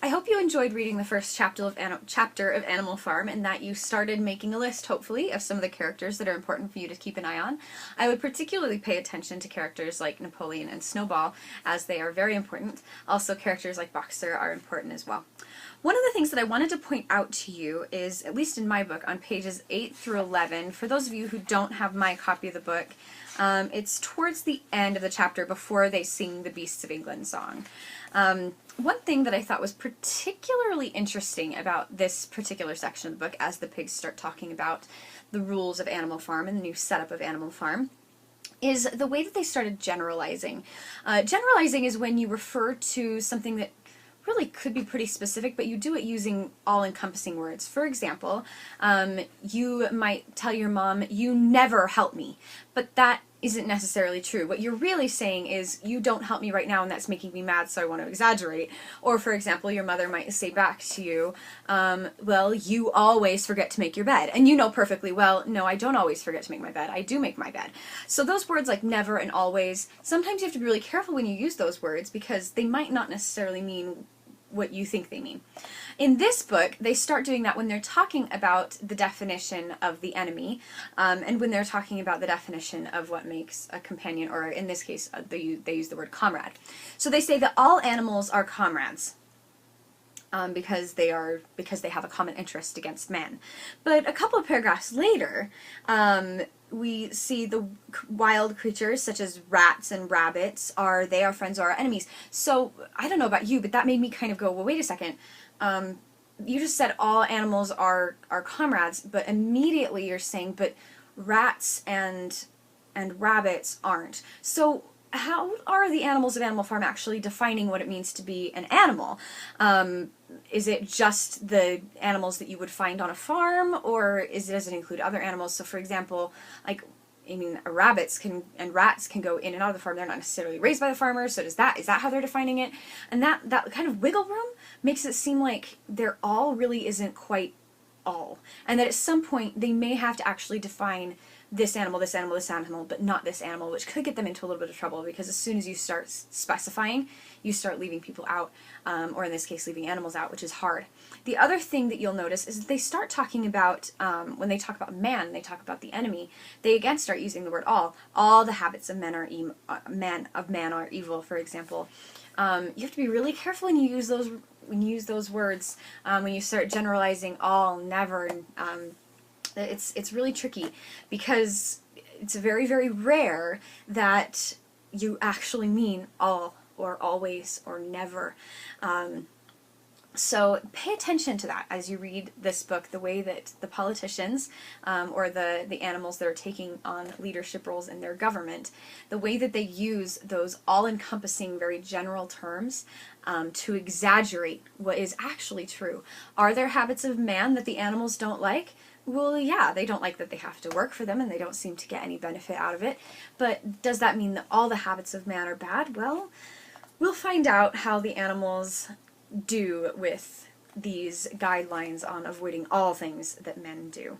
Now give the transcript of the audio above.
I hope you enjoyed reading the first chapter of Animal Farm and that you started making a list, hopefully, of some of the characters that are important for you to keep an eye on. I would particularly pay attention to characters like Napoleon and Snowball, as they are very important. Also, characters like Boxer are important as well. One of the things that I wanted to point out to you is, at least in my book, on pages 8 through 11, for those of you who don't have my copy of the book, it's towards the end of the chapter before they sing the Beasts of England song. One thing that I thought was particularly interesting about this particular section of the book, as the pigs start talking about the rules of Animal Farm and the new setup of Animal Farm, is the way that they started generalizing. Generalizing is when you refer to something that really could be pretty specific, but you do it using all-encompassing words. For example, you might tell your mom, "You never help me," but that isn't necessarily true. What you're really saying is, "You don't help me right now, and that's making me mad, so I want to exaggerate." Or, for example, your mother might say back to you, "Well, you always forget to make your bed." And you know perfectly well, "No, I don't always forget to make my bed. I do make my bed." So those words like never and always, sometimes you have to be really careful when you use those words because they might not necessarily mean what you think they mean. In this book, they start doing that when they're talking about the definition of the enemy, and when they're talking about the definition of what makes a companion, or in this case, they use the word comrade. So they say that all animals are comrades. Because they have a common interest against man. But a couple of paragraphs later, we see the wild creatures such as rats and rabbits, are they our friends or our enemies? So I don't know about you, but that made me kind of go, well, wait a second. You just said all animals are comrades, but immediately you're saying, but rats and rabbits aren't. So how are the animals of Animal Farm actually defining what it means to be an animal? Is it just the animals that you would find on a farm, or does it include other animals? So, for example, rabbits and rats can go in and out of the farm. They're not necessarily raised by the farmers, so is that how they're defining it? And that kind of wiggle room makes it seem like their all really isn't quite all, and that at some point they may have to actually define this animal, this animal, this animal, but not this animal, which could get them into a little bit of trouble, because as soon as you start specifying, you start leaving people out, or in this case, leaving animals out, which is hard. The other thing that you'll notice is that they start talking about, when they talk about man, they talk about the enemy, they again start using the word all. All the habits of man are evil, for example. You have to be really careful when you use those words, when you start generalizing all, never, it's really tricky, because it's very, very rare that you actually mean all or always or never. So pay attention to that as you read this book, the way that the politicians, or the animals that are taking on leadership roles in their government, the way that they use those all-encompassing, very general terms to exaggerate what is actually true. Are there habits of man that the animals don't like? Well, yeah, they don't like that they have to work for them, and they don't seem to get any benefit out of it. But does that mean that all the habits of man are bad? Well, we'll find out how the animals do with these guidelines on avoiding all things that men do.